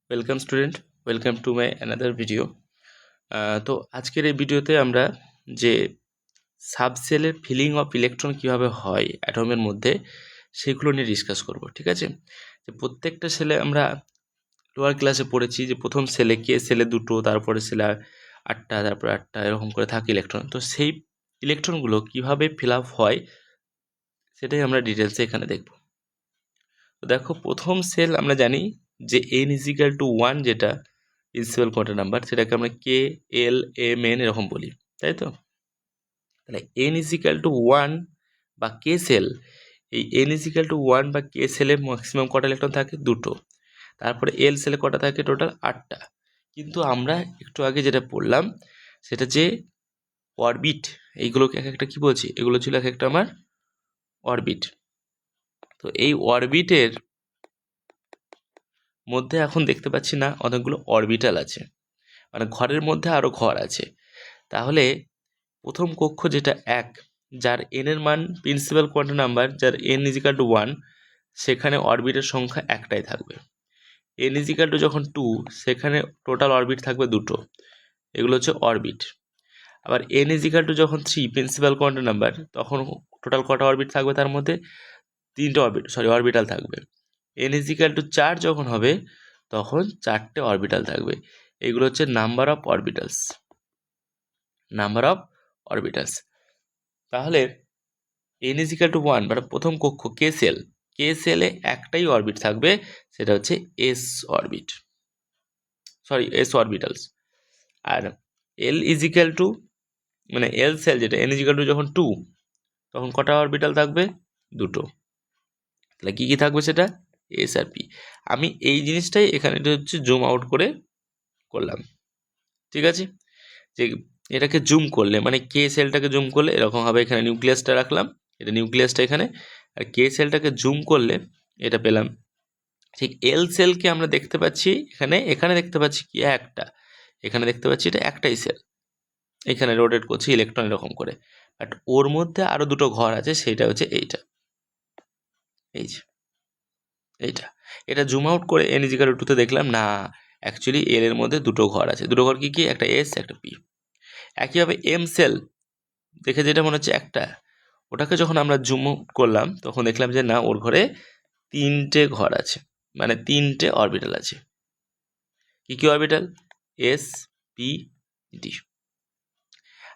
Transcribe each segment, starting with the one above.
Welcome student, welcome to my another video. তো আজকের এই ভিডিওতে আমরা যে সাবসেলের ফিলিং অফ ইলেকট্রন কীভাবে হয় অ্যাটমের মধ্যে সেগুলো নিয়ে ডিসকাস করব। ঠিক আছে, যে প্রত্যেকটা সেলে আমরা লোয়ার ক্লাসে পড়েছি যে প্রথম সেলে সেলে দুটো, তারপরে সেলে আটটা, তারপরে আটটা, এরকম করে থাকে ইলেকট্রন। তো সেই ইলেকট্রনগুলো কীভাবে ফিল আপ হয় সেটাই আমরা ডিটেলসে এখানে দেখব। তো দেখো, প্রথম সেল আমরা জানি যে n=1, যেটা প্রিন্সিপাল কোয়ান্টাম নাম্বার, সেটাকে আমরা কে এল এম এন এরকম বলি, তাই তো? তাহলে n=1 বা কে সেল, এই n=1 বা কে সেলে ম্যাক্সিমাম কটা ইলেকট্রন থাকে? দুটো। তারপরে এল সেলে কটা থাকে? টোটাল 8টা। কিন্তু আমরা একটু আগে যেটা পড়লাম সেটা যে অরবিট, এইগুলোকে এক একটা কী বলছি? এগুলো ছিল এক একটা আমার অরবিট। তো এই অরবিটের মধ্যে এখন দেখতে পাচ্ছি না অনেকগুলো অরবিটাল আছে, মানে ঘরের মধ্যে আরও ঘর আছে। তাহলে প্রথম কক্ষ যেটা 1, যার n এর মান প্রিন্সিপাল কোয়ান্টাম নাম্বার, যার n=1, সেখানে অরবিটের সংখ্যা একটাই থাকবে। n= যখন 2, সেখানে টোটাল অরবিট থাকবে দুটো, এগুলো হচ্ছে অরবিট। আবার n= যখন 3 প্রিন্সিপাল কোয়ান্টাম নাম্বার, তখন টোটাল কটা অরবিট থাকবে? তার মধ্যে 3টে অরবিটাল থাকবে। n=4 যখন হবে তখন 4টে অরবিটাল থাকবে। এগুলো হচ্ছে number of orbitals, number of orbitals. তাহলে n=1 মানে প্রথম কক্ষ কে সেলে একটাই অরবিট থাকবে, সেটা হচ্ছে এস অরবিট, এস অরবিটালস। আর l= মানে এল সেল যেটা n= যখন 2, তখন কটা অরবিটাল থাকবে? দুটো। তাহলে কী কী থাকবে সেটা? এস আর পি। আমি এই জিনিসটাই এখানে হচ্ছে জুম আউট করে করলাম, ঠিক আছে? যে এটাকে জুম করলে, মানে কে সেলটাকে জুম করলে এরকম হবে। এখানে নিউক্লিয়াসটা রাখলাম, এটা নিউক্লিয়াসটা এখানে, আর কে সেলটাকে জুম করলে এটা পেলাম। ঠিক এল সেলকে আমরা দেখতে পাচ্ছি এখানে দেখতে পাচ্ছি কি একটা, এখানে দেখতে পাচ্ছি এটা একটাই সেল, এখানে রোটেট করছে ইলেকট্রন এরকম করে। বাট ওর মধ্যে আরও দুটো ঘর আছে, সেটা হচ্ছে এইটা, এই যে এইটা। এটা জুম আউট করে n=2 তে দেখলাম না, অ্যাকচুয়ালি এল এর মধ্যে দুটো ঘর আছে। দুটো ঘর কি কি? একটা এস, একটা পি। একইভাবে এম সেল দেখে যেটা মনে হচ্ছে একটা, ওটাকে যখন আমরা জুম আউট করলাম তখন দেখলাম যে না, ওর ঘরে 3টে ঘর আছে, মানে 3টে অরবিটাল আছে। কি কি অরবিটাল? S, P, D.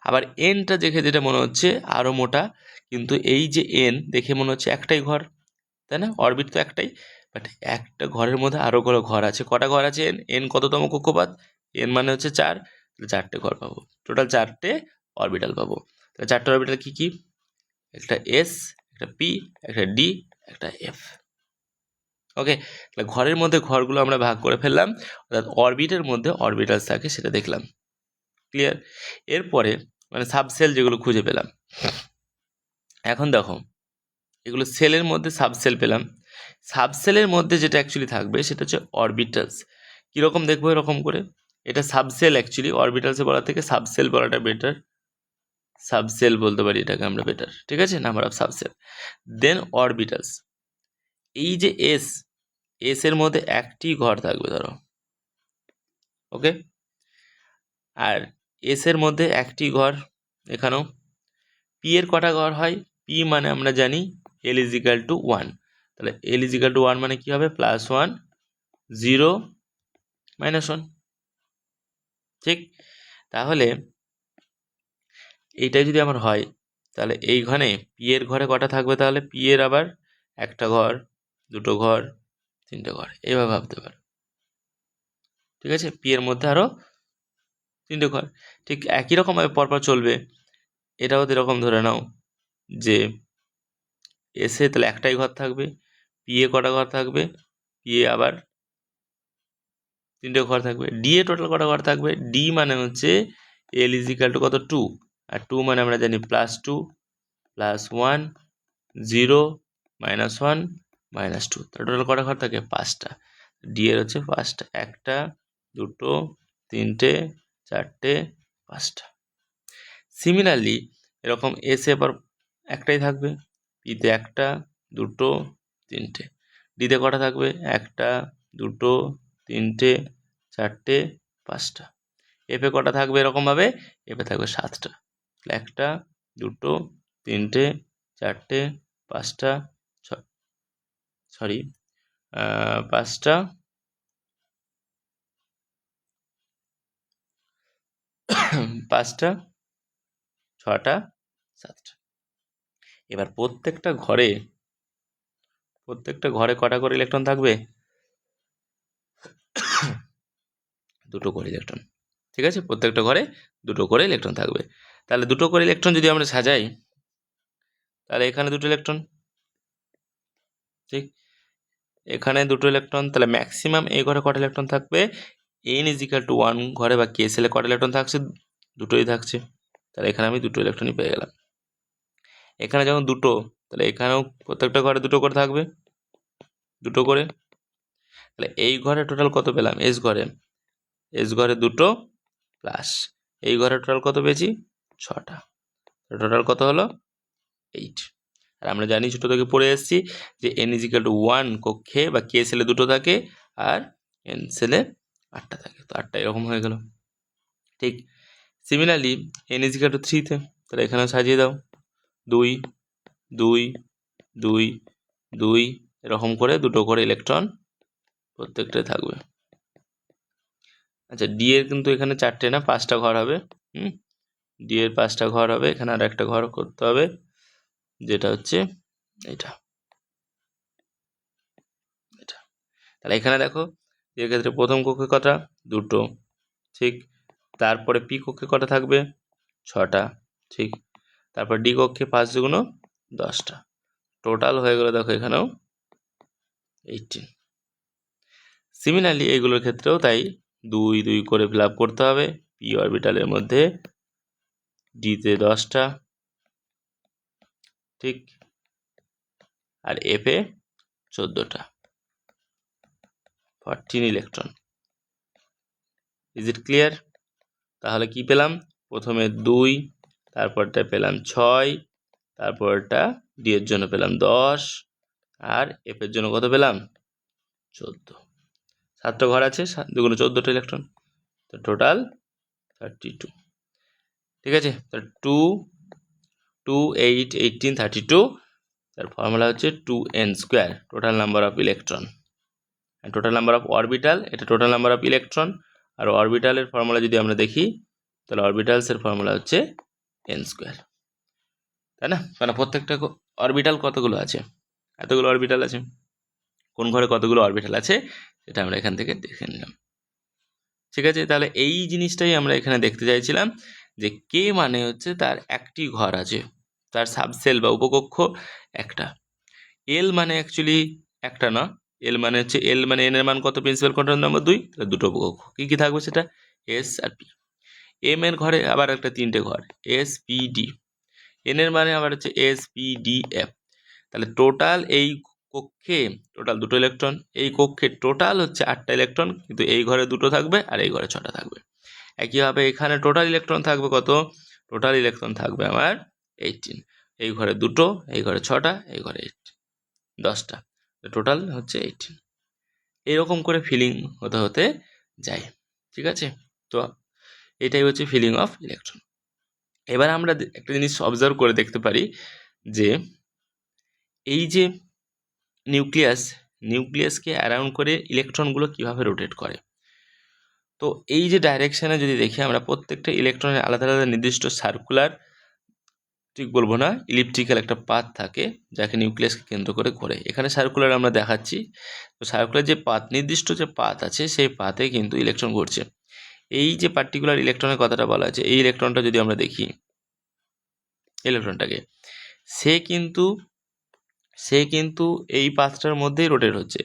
আবার এনটা দেখে যেটা মনে হচ্ছে আরও মোটা, কিন্তু এই যে এন দেখে মনে হচ্ছে একটাই ঘর, তাই না? অরবিট তো একটাই, বাট একটা ঘরের মধ্যে আরও ঘর আছে। কটা ঘর আছে? এন কততম কক্ষপথ? এন মানে হচ্ছে 4, তাহলে 4টে ঘর পাবো, টোটাল 4টে অরবিটাল পাবো। তাহলে 4টে অরবিটাল কী কী? একটা এস, একটা পি, একটা ডি, একটা এফ। ওকে, তাহলে ঘরের মধ্যে ঘরগুলো আমরা ভাগ করে ফেললাম, অর্থাৎ অরবিটের মধ্যে অরবিটালস থাকে সেটা দেখলাম। ক্লিয়ার? এরপরে মানে সাবসেল যেগুলো খুঁজে পেলাম। এখন দেখো, এগুলো সেলের মধ্যে সাবসেল পেলাম। সাবসেলের মধ্যে যেটা অ্যাকচুয়ালি থাকবে সেটা হচ্ছে অরবিটালস। কীরকম দেখবো? এরকম করে, এটা সাবসেল, অ্যাকচুয়ালি অরবিটালসে বলার থেকে সাবসেল বলাটা বেটার, সাবসেল বলতে পারি এটাকে আমরা বেটার, ঠিক আছে? Number of subshell, then orbitals. এই যে এস, এস এর মধ্যে একটি ঘর থাকবে ধরো, ওকে? আর এস এর মধ্যে একটি ঘর এখানেও। পি এর কটা ঘর হয়? পি মানে আমরা জানি l=1, তাহলে l=1 মানে কি হবে? +1 0 -1, ঠিক? তাহলে এইটাই যদি আমার হয়, তাহলে এইখানে পি এর ঘরে কটা থাকবে? তাহলে পি এর আবার একটা ঘর, দুটো ঘর, 3টে ঘর, এইভাবে ভাবতে পারো, ঠিক আছে? পি এর মধ্যে আরও 3টে ঘর, ঠিক একই রকমভাবে পরপর চলবে। এটাও তো এরকম ধরে নাও যে এসে তাহলে একটাই ঘর থাকবে, পি এ কটা ঘর থাকবে? পি এ আবার 3টে ঘর থাকবে। ডি এ টোটাল কটা ঘর থাকবে? ডি মানে হচ্ছে l=কত? 2, আর 2 মানে আমরা জানি +2 +1 0 -1 -2, তাহলে টোটাল কটা ঘর থাকে? 5টা। ডি এর হচ্ছে 5টা, 1টা 2টো 3টে 4টে 5টা। সিমিলারলি এরকম এসে আবার একটাই থাকবে, পিতে 1টা 2টো 3টে, ডিতে কটা থাকবে? 1টা 2টো তিনটে, চারটে, পাঁচটা। এফে কটা থাকবে এরকমভাবে? এফে থাকবে 7টা। তাহলে 1টা, 2টো, 3টে, 4টে, 5টা, সরি 5টা, 5টা, 6টা, 7টা। এবার প্রত্যেকটা ঘরে কটা করে ইলেকট্রন থাকবে? 2টো করে ইলেকট্রন। ঠিক আছে, প্রত্যেকটা ঘরে 2টো করে ইলেকট্রন থাকবে। তাহলে 2টো করে ইলেকট্রন যদি আমরা সাজাই, তাহলে এখানে 2টো ইলেকট্রন, ঠিক, এখানে 2টো ইলেকট্রন। তাহলে ম্যাক্সিমাম এই ঘরে কটা ইলেকট্রন থাকবে? n = 1 ঘরে বা কে সেলে কটা ইলেকট্রন থাকছে? 2টোই থাকছে। তাহলে এখানে আমি 2টো ইলেকট্রনই পেয়ে গেলাম। এখানে যখন 2টো, তাহলে এখানেও প্রত্যেকটা ঘরে 2টো করে থাকবে, 2টো করে। তাহলে এই ঘরে টোটাল কত পেলাম? এস ঘরে 2টো প্লাস এই ঘরে টোটাল কত পেয়েছি? 6টা। টোটাল কত হলো? 8। আর আমরা জানি ছোট থেকে পড়ে এসেছি যে n = 1 কক্ষে বা কে সেলে 2টো থাকে আর n সেলে 8টা থাকে। তো 8টা এরকম হয়ে গেল। ঠিক সিমিলারলি n = 3-তে, তাহলে এখানে সাজিয়ে দাও 2, 2, 2, 2, এরকম করে 2টো করে ইলেকট্রন প্রত্যেকটাই থাকবে। আচ্ছা, ডি এর কিন্তু এখানে 4টে না 5টা ঘর হবে। ডি এর 5টা ঘর হবে, এখানে আর একটা ঘর করতে হবে, যেটা হচ্ছে এটা। তাহলে এখানে দেখো এর ক্ষেত্রে প্রথম কক্ষে কটা? 2টো, ঠিক। তারপরে পি কক্ষে কটা থাকবে? 6টা, ঠিক। তারপর ডি কক্ষে 5 দুগুণ 10টা। টোটাল হয়ে গেল দেখো এখানেও 18। সিমিলারলি এইগুলোর ক্ষেত্রেও তাই 2 2 করে ফিল আপ করতে হবে। পি অরবিটালের মধ্যে ডিতে 10টা, ঠিক, আর এফে 14টা, 14 ইলেকট্রন। Is it clear? তাহলে কি পেলাম? প্রথমে 2, তারপরটা পেলাম 6, তারপরটা ডি এর জন্য পেলাম 10, আর এফ এর জন্য কত পেলাম? 14। 7টা ঘর আছে, 2 × 14টা ইলেকট্রন, তো টোটাল 32। ঠিক আছে, তাহলে 2, 2, 8, 18, 32, তার ফর্মুলা হচ্ছে 2n², total number of electron. আর টোটাল নাম্বার অফ অরবিটাল, এটা টোটাল নাম্বার অফ ইলেকট্রন। আর অরবিটালের ফর্মুলা যদি আমরা দেখি, তাহলে অরবিটালসের ফর্মুলা হচ্ছে n², তাই না? কারণ প্রত্যেকটা অরবিটাল কতগুলো আছে? এতগুলো অরবিটাল আছে। কোন ঘরে কতগুলো অরবিটাল আছে সেটা আমরা এখান থেকে দেখে নিলাম। ঠিক আছে, তাহলে এই জিনিসটাই আমরা এখানে দেখতে চাইছিলাম, যে কে মানে হচ্ছে তার একটি ঘর আছে, তার সাবসেল বা উপকক্ষ একটা। এল মানে অ্যাকচুয়ালি একটা না, এল মানে হচ্ছে এল মানে এন এর মান কত? প্রিন্সিপাল কোয়ান্টাম নাম্বার 2, তাহলে 2টো উপকক্ষ। কি থাকবে সেটা? এস আর পি। এম এর ঘরে আবার একটা 3টে ঘর, এস পি ডি। এন এর মানে আবার হচ্ছে এস পি ডি এফ। তাহলে টোটাল এই কক্ষে টোটাল 2টো ইলেকট্রন, এই কক্ষে টোটাল হচ্ছে 8টা ইলেকট্রন, কিন্তু এই ঘরে 2টো থাকবে আর এই ঘরে 6টা থাকবে। একইভাবে এখানে টোটাল ইলেকট্রন থাকবে কত? টোটাল ইলেকট্রন থাকবে আমার 18। এই ঘরে 2টো, এই ঘরে 6টা, এই ঘরে 10টা, টোটাল হচ্ছে 18। এরকম করে ফিলিং হতে হতে যায়। ঠিক আছে, তো এটাই হচ্ছে ফিলিং অফ ইলেকট্রন। এবার আমরা একটা জিনিস অবজার্ভ করে দেখতে পারি যে এই যে নিউক্লিয়াসকে অ্যারাউন্ড করে ইলেকট্রনগুলো কিভাবে রোটেট করে। তো এই যে ডাইরেকশানে যদি দেখি আমরা, প্রত্যেকটা ইলেকট্রনের আলাদা আলাদা নির্দিষ্ট সার্কুলার, ঠিক বলবো না, ইলিপ্টিক্যাল একটা পাথ থাকে যাকে নিউক্লিয়াসকে কেন্দ্র করে ঘোরে। এখানে সার্কুলার আমরা দেখাচ্ছি। তো সার্কুলার যে পাথ, নির্দিষ্ট যে পাথ আছে, সেই পাথে কিন্তু ইলেকট্রন ঘুরছে। এই যে পার্টিকুলার ইলেকট্রনের কথাটা বলা আছে, এই ইলেকট্রনটা যদি আমরা দেখি, ইলেকট্রনটাকে, সে কিন্তু এই পাথটার মধ্যেই রোটেট হচ্ছে।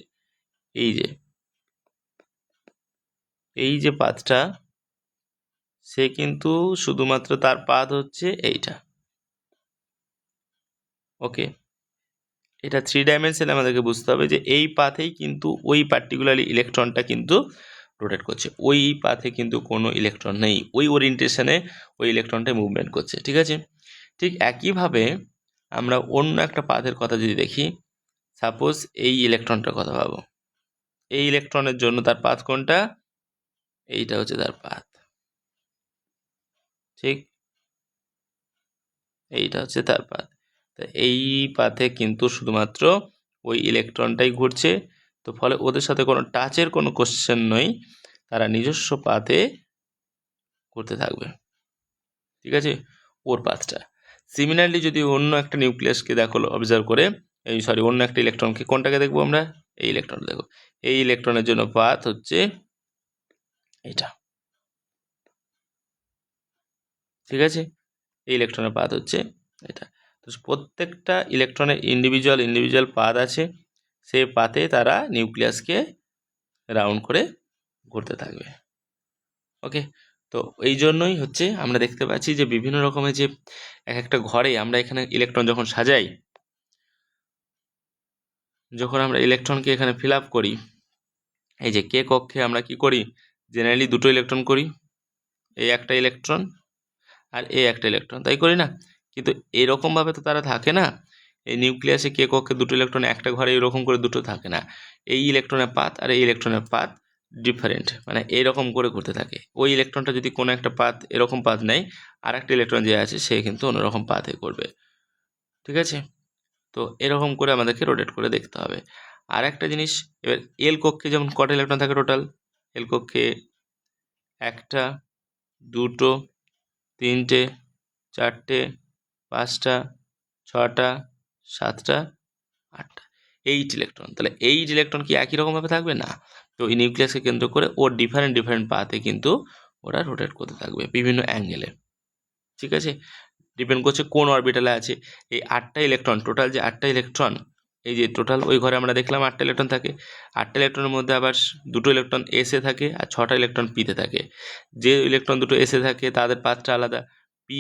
এই যে পাথটা, সে কিন্তু শুধুমাত্র তার পাথ হচ্ছে এইটা। ওকে, এটা 3 ডাইমেনশনে আমাদেরকে বুঝতে হবে যে এই পাথেই কিন্তু ওই পার্টিকুলারলি ইলেকট্রনটা কিন্তু রোটেট করছে। ওই পাথে কিন্তু কোনো ইলেকট্রন নেই, ওই ওরিয়েন্টেশনে ওই ইলেকট্রনটাই মুভমেন্ট করছে। ঠিক আছে, ঠিক একইভাবে আমরা অন্য একটা পাথের কথা যদি দেখি, সাপোজ এই ইলেকট্রনটার কথা ভাবো, এই ইলেকট্রনের জন্য তার পাথ কোনটা? এইটা হচ্ছে তার পাথ, ঠিক, এইটা হচ্ছে তার পাথ। তো এই পাথে কিন্তু শুধুমাত্র ওই ইলেকট্রনটাই ঘুরছে, তো ফলে ওদের সাথে কোনো টাচের কোনো কোশ্চেন নয়, তারা নিজস্ব পাথে ঘুরতে থাকবে, ঠিক আছে, ওর পাথটা। সিমিলারলি যদি অন্য একটা নিউক্লিয়াসকে দেখো অবজার্ভ করে, অন্য একটা ইলেকট্রনকে, কোনটাকে দেখবো আমরা? এই ইলেকট্রন দেখো, এই ইলেকট্রনের জন্য পাথ হচ্ছে এটা, ঠিক আছে, এই ইলেকট্রনের পাথ হচ্ছে এটা। তো প্রত্যেকটা ইলেকট্রনের ইন্ডিভিজুয়াল পাথ আছে, সেই পাথে তারা নিউক্লিয়াসকে রাউন্ড করে ঘুরতে থাকবে। ওকে, তো এই জন্যই হচ্ছে আমরা দেখতে পাচ্ছি যে বিভিন্ন রকমের যে এক একটা ঘরে আমরা এখানে ইলেকট্রন যখন সাজাই, যখন আমরা ইলেকট্রনকে এখানে ফিল আপ করি, এই যে কে কক্ষে আমরা কি করি, জেনারেলি দুটো ইলেকট্রন করি, এই একটা ইলেকট্রন আর এই একটা ইলেকট্রন, তাই করি না? কিন্তু এরকমভাবে তো তারা থাকে না, এই নিউক্লিয়াসে কে কক্ষে দুটো ইলেকট্রন একটা ঘরে এরকম করে দুটো থাকে না, এই ইলেকট্রনের পাথ আর এই ইলেকট্রনের পাথ ডিফারেন্ট, মানে এরকম করে ঘুরতে থাকে। ওই ইলেকট্রনটা যদি কোনো একটা পাথ এরকম পাথ নেয়, আর একটা ইলেকট্রন যে আছে সে কিন্তু অন্যরকম পাথে করবে, ঠিক আছে। তো এরকম করে আমাদেরকে রোটেট করে দেখতে হবে। আর একটা জিনিস, এবার এল কক্ষে যেমন কটা ইলেকট্রন থাকে টোটাল? এল কক্ষে একটা, দুটো, তিনটে, চারটে, পাঁচটা, ছটা, সাতটা, আটটা, 8 ইলেকট্রন। তাহলে 8 ইলেকট্রন কি একই রকমভাবে থাকবে? না। তো এই নিউক্লিয়াসকে কেন্দ্র করে ওর ডিফারেন্ট পাথে কিন্তু ওরা রোটেট করতে থাকবে বিভিন্ন অ্যাঙ্গেলে, ঠিক আছে। ডিপেন্ড করছে কোন অরবিটালে আছে। এই 8টা ইলেকট্রন, টোটাল যে 8টা ইলেকট্রন, এই যে টোটাল ওই ঘরে আমরা দেখলাম 8টা ইলেকট্রন থাকে, 8টা ইলেকট্রনের মধ্যে আবার দুটো ইলেকট্রন এসে থাকে আর 6টা ইলেকট্রন পিতে থাকে। যে ইলেকট্রন দুটো এসে থাকে তাদের পাথটা আলাদা, পি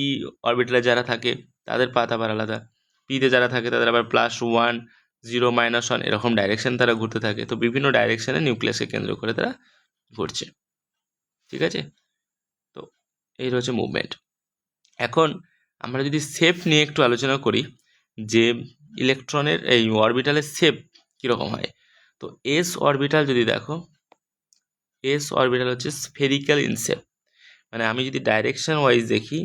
অরবিটালে যারা থাকে তাদের পাথ আবার আলাদা, পিতে যারা থাকে তাদের আবার +1, 0, -1 এরকম ডাইরেকশন তারা ঘুরতে থাকে। তো বিভিন্ন ডাইরেকশনে নিউক্লিয়াসকে কেন্দ্র করে তারা ঘুরছে, ঠিক আছে। তো এই হচ্ছে মুভমেন্ট। এখন আমরা যদি শেপ নিয়ে একটু আলোচনা করি, যে ইলেকট্রনের এই অরবিটালের শেপ কীরকম হয়, তো এস অরবিটাল যদি দেখো, এস অরবিটাল হচ্ছে স্ফেরিক্যাল ইন শেপ, মানে আমি যদি ডাইরেকশন ওয়াইজ দেখি,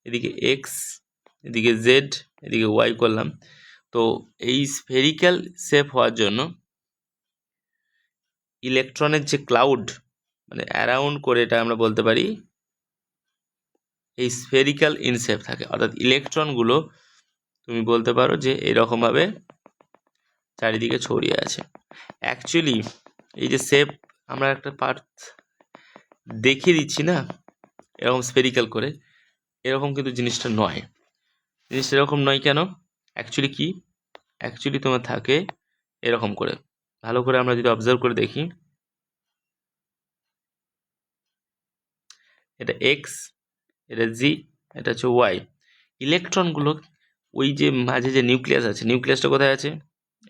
এদিকে এক্স, এদিকে জেড, এদিকে ওয়াই করলাম, তো এই স্ফেরিক্যাল শেপ হওয়ার জন্য ইলেকট্রনের যে ক্লাউড, মানে অ্যারাউন্ড করে এটা আমরা বলতে পারি এই স্ফেরিক্যাল ইন শেপ থাকে, অর্থাৎ ইলেকট্রনগুলো তুমি বলতে পারো যে এরকমভাবে চারিদিকে ছড়িয়ে আছে। অ্যাকচুয়ালি এই যে শেপ আমরা একটা পার্ট দেখিয়ে দিচ্ছি না এরকম স্ফেরিক্যাল করে, এরকম কিন্তু জিনিসটা নয়। জিনিসটা এরকম নয় কেন? অ্যাকচুয়ালি কি, অ্যাকচুয়ালি তোমার থাকে এরকম করে, ভালো করে আমরা যদি অবজার্ভ করে দেখি, এটা এক্স, এটা জি, এটা হচ্ছে ওয়াই। ইলেকট্রনগুলো ওই যে মাঝে যে নিউক্লিয়াস আছে, নিউক্লিয়াসটা কোথায় আছে?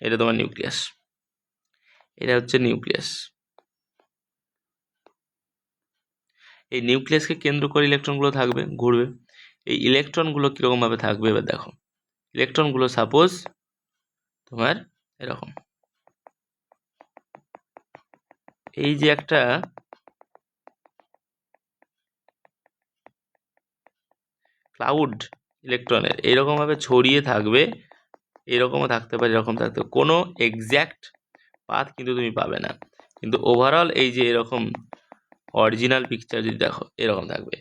এটা তোমার নিউক্লিয়াস, এটা হচ্ছে নিউক্লিয়াস। এই নিউক্লিয়াসকে কেন্দ্র করে ইলেকট্রনগুলো থাকবে, ঘুরবে। এই ইলেকট্রনগুলো কীরকমভাবে থাকবে এবার দেখো, ইলেকট্রনগুলো সাপোজ তোমার এরকম, এই যে একটা ক্লাউড ইলেকট্রনের এইরকমভাবে ছড়িয়ে থাকবে, এরকমও থাকতে পারে, এরকম থাকতে পারে, কোনো এক্স্যাক্ট পাথ কিন্তু তুমি পাবে না, কিন্তু ওভারঅল এই যে এরকম অরিজিনাল পিকচার যদি দেখো এরকম থাকবে।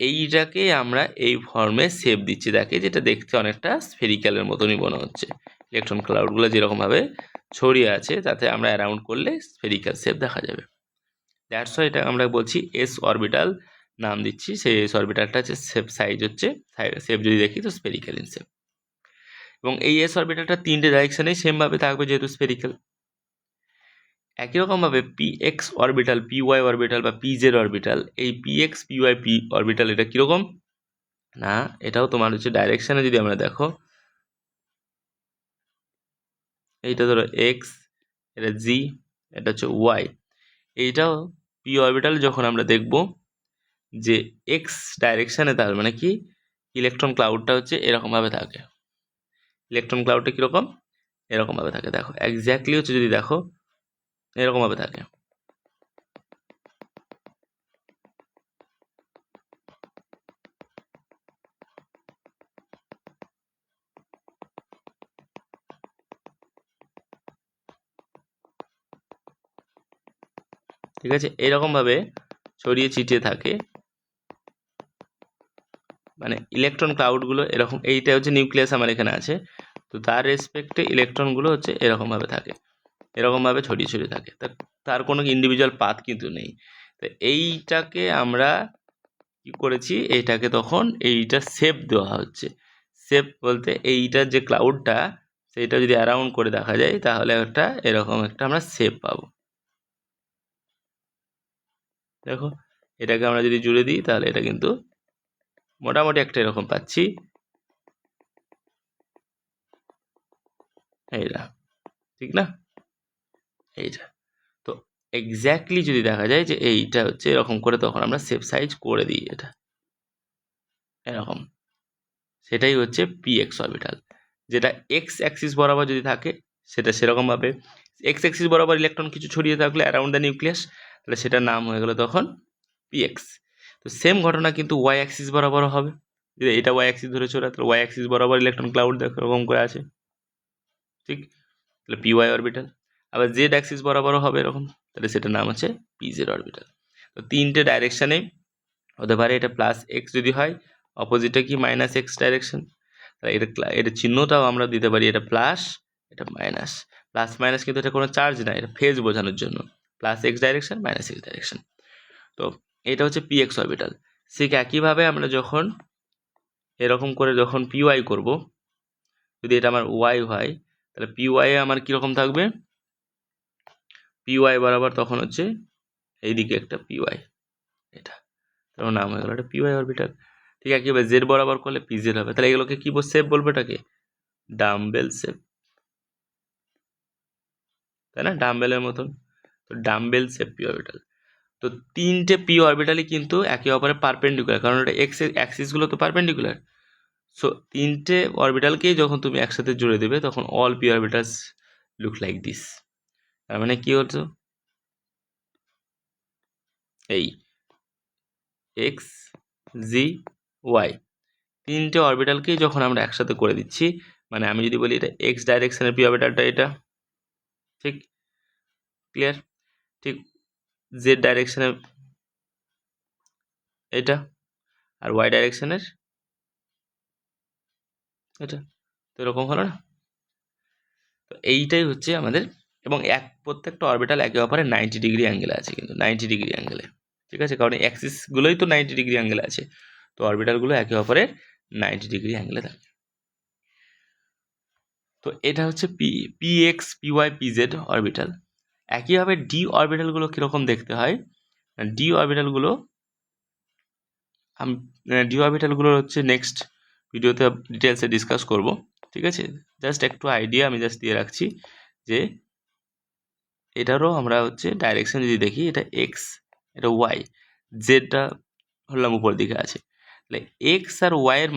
এইটাকে আমরা এই ফর্মে শেপ দিচ্ছি, দেখে যেটা দেখতে অনেকটা স্ফেরিক্যালের মতনই মনে হচ্ছে, ইলেকট্রন ক্লাউডগুলো যেরকমভাবে ছড়িয়ে আছে তাতে আমরা অ্যারাউন্ড করলে স্ফেরিক্যাল শেপ দেখা যাবে। দ্যাটস ওয়াই এটা আমরা বলছি এস অরবিটাল নাম দিচ্ছি, সেই এস অরবিটালটা হচ্ছে শেপ সাইজ হচ্ছে, শেপ যদি দেখি তো স্ফেরিক্যাল ইন শেপ। এবং এই এস অরবিটালটা 3টে ডাইরেকশনেই সেমভাবে থাকবে যেহেতু স্ফেরিক্যাল। একই রকমভাবে p x orbital, p y orbital বা পি জেড অরবিটাল, এই p x p y p orbital এটা কীরকম না, এটাও তোমার হচ্ছে ডাইরেকশানে যদি আমরা দেখো, এইটা ধরো এক্স, এটা জি, এটা হচ্ছে ওয়াই, এইটাও পি অরবিটাল যখন আমরা দেখব যে এক্স ডাইরেকশানে, তার মানে কি ইলেকট্রন ক্লাউডটা হচ্ছে এরকমভাবে থাকে। ইলেকট্রন ক্লাউডটা কীরকম, এরকমভাবে থাকে। দেখো এক্স্যাক্টলি হচ্ছে যদি দেখো এরকমভাবে থাকে। ঠিক আছে, এরকমভাবে ছড়িয়ে ছিটিয়ে থাকে, মানে ইলেকট্রন ক্লাউডগুলো এরকম। এইটা হচ্ছে নিউক্লিয়াস আমার এখানে আছে, তো তার রেসপেক্টে ইলেকট্রনগুলো হচ্ছে এরকমভাবে থাকে, এরকমভাবে ছড়িয়ে ছড়িয়ে থাকে। তার কোনো ইন্ডিভিজুয়াল পাথ কিন্তু নেই। তো এইটাকে আমরা কি করেছি, এইটাকে তখন এইটা শেপ দেওয়া হচ্ছে। শেপ বলতে এইটার যে ক্লাউডটা সেইটা যদি অ্যারাউন্ড করে দেখা যায় তাহলে একটা এরকম একটা আমরা শেপ পাবো। দেখো এটাকে আমরা যদি জুড়ে দিই তাহলে এটা কিন্তু মোটামুটি একটা এরকম পাচ্ছি। এইটা ঠিক না, এইটা। তো এক্স্যাক্টলি যদি দেখা যায় যে এইটা হচ্ছে এরকম করে, তখন আমরা শেপ সাইজ করে দিই এটা এরকম। সেটাই হচ্ছে px অরবিটাল। যেটা এক্স অ্যাক্সিস বরাবর যদি থাকে সেটা সেরকমভাবে, এক্স অ্যাক্সিস বরাবর ইলেকট্রন কিছু ছড়িয়ে থাকলে অ্যারাউন্ড দ্য নিউক্লিয়াস, তাহলে সেটার নাম হয়ে গেল তখন px। তো সেম ঘটনা কিন্তু ওয়াই অ্যাক্সিস বরাবরও হবে। যদি এটা ওয়াই অ্যাক্সিস ধরে চলে তাহলে ওয়াই অ্যাক্সিস বরাবর ইলেকট্রন ক্লাউড দেখো এরকম করে আছে, ঠিক, তাহলে পি ওয়াই অরবিটাল। আবার জেড অ্যাক্সিস বরাবরও হবে এরকম, তাহলে সেটার নাম হচ্ছে পি জেড অরবিটাল। তো তিনটে ডাইরেকশানে হতে পারে। এটা প্লাস এক্স যদি হয়, অপোজিটে কি মাইনাস এক্স ডাইরেকশন, তাহলে এটা চিহ্নটাও আমরা দিতে পারি, এটা প্লাস এটা মাইনাস। প্লাস মাইনাস কিন্তু এটা কোনো চার্জ না, এটা ফেজ বোঝানোর জন্য, plus x direction minus x direction. তো এটা হচ্ছে পি এক্স অরবিটাল। ঠিক একইভাবে আমরা যখন এরকম করে যখন পি ওয়াই করবো, যদি এটা আমার ওয়াই হয় তাহলে পি ওয়াই আমার কীরকম থাকবে, পি ওয়াই বরাবর তখন হচ্ছে এইদিকে একটা পি ওয়াই, এটা তার নাম হয়ে গেল এটা পি ওয়াই অরবিটাল। ঠিক আছে, এবার জেড বরাবর করলে পি জেড হবে। তাহলে এগুলোকে কি শেপ বলবো, এটাকে ডাম্বেল শেপ, তাই না, ডাম্বেলের মতন। তো ডাম্বেল শেপ পি অরবিটাল। তো তিনটে পি অরবিটালই কিন্তু একে অপরের পারপেন্ডিকুলার, কারণ এটা এক্স অ্যাক্সিসগুলো তো পারপেন্ডিকুলার। সো তিনটে অরবিটালকেই যখন তুমি একসাথে জুড়ে দেবে তখন all P orbitals look like this. তার মানে কি হতো, এই এক্স জি ওয়াই তিনটে অরবিটালকেই যখন আমরা একসাথে করে দিচ্ছি, মানে আমি যদি বলি এটা এক্স ডাইরেকশনের পি অরবিটালটা এটা, ঠিক ক্লিয়ার, ঠিক জেড ডাইরেকশনের এটা, আর ওয়াই ডাইরেকশনের এটা, তো এরকম হলো না। তো এইটাই হচ্ছে আমাদের, এবং প্রত্যেকটা অরবিটাল একে অপরে 90 ডিগ্রি অ্যাঙ্গেলে আছে, কিন্তু 90 ডিগ্রি অ্যাঙ্গেলে, ঠিক আছে, কারণ অ্যাক্সিসগুলোই তো 90 ডিগ্রি অ্যাঙ্গেলে আছে। তো অরবিটালগুলো একে অপরের 90 ডিগ্রি অ্যাঙ্গেলে থাকে। তো এটা হচ্ছে p x p y p z orbital. একইভাবে ডি অরবিটালগুলো কীরকম দেখতে হয়, ডি অরবিটালগুলো ডি অরবিটালগুলো হচ্ছে নেক্সট ভিডিওতে ডিটেলসে ডিসকাস করব, ঠিক আছে। জাস্ট একটু আইডিয়া আমি জাস্ট দিয়ে রাখছি যে এটারও আমরা হচ্ছে ডাইরেকশন যদি দেখি, এটা এক্স এটা ওয়াই, জেডটা হলাম উপর দিকে আছে, তাহলে এক্স আর ওয়াইয়ের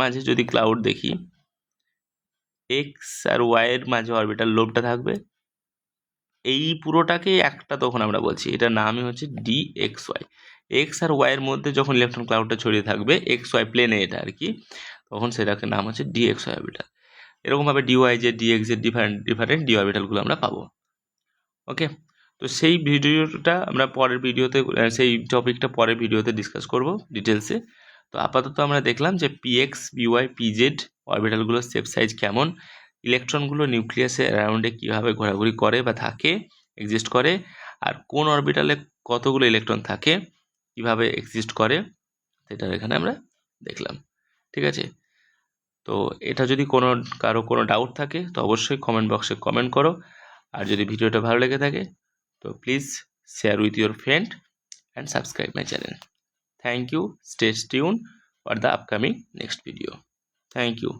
মাঝে যদি ক্লাউড দেখি, এক্স আর ওয়াইয়ের মাঝে অরবিটাল লোবটা থাকবে, এই পুরোটাকে একটা তখন আমরা বলছি এটার নামই হচ্ছে ডি এক্স ওয়াই। এক্স আর ওয়াইয়ের মধ্যে যখন ইলেকট্রন ক্লাউডটা ছড়িয়ে থাকবে এক্স ওয়াই প্লেনে এটা আর কি, তখন সেটাকে নাম হচ্ছে ডি এক্স ওয়াই অরবিটাল। এরকমভাবে ডিওয়াই যে ডিএক্স এর ডিফারেন্ট ডি অরবিটালগুলো আমরা পাবো। ওকে, তো সেই ভিডিওটা আমরা পরের ভিডিওতে, সেই টপিকটা পরের ভিডিওতে ডিসকাস করব ডিটেলসে। তো আপাতত আমরা দেখলাম যে পিএক্স বিওয়াই পিজেড অরবিটালগুলোর শেপ সাইজ কেমন, ইলেকট্রনগুলো নিউক্লিয়াসের অ্যারাউন্ডে কীভাবে ঘোরাঘুরি করে বা থাকে, এক্সিস্ট করে, আর কোন অরবিটালে কতগুলো ইলেকট্রন থাকে, কীভাবে এক্সিস্ট করে, সেটা এখানে আমরা দেখলাম, ঠিক আছে। তো এটা যদি কারো কোনো ডাউট থাকে তো অবশ্যই কমেন্ট বক্সে কমেন্ট করো। আর যদি ভিডিওটা ভালো লেগে থাকে তো please share with your friend and subscribe my channel. Thank you, stay tune for the upcoming next video. Thank you.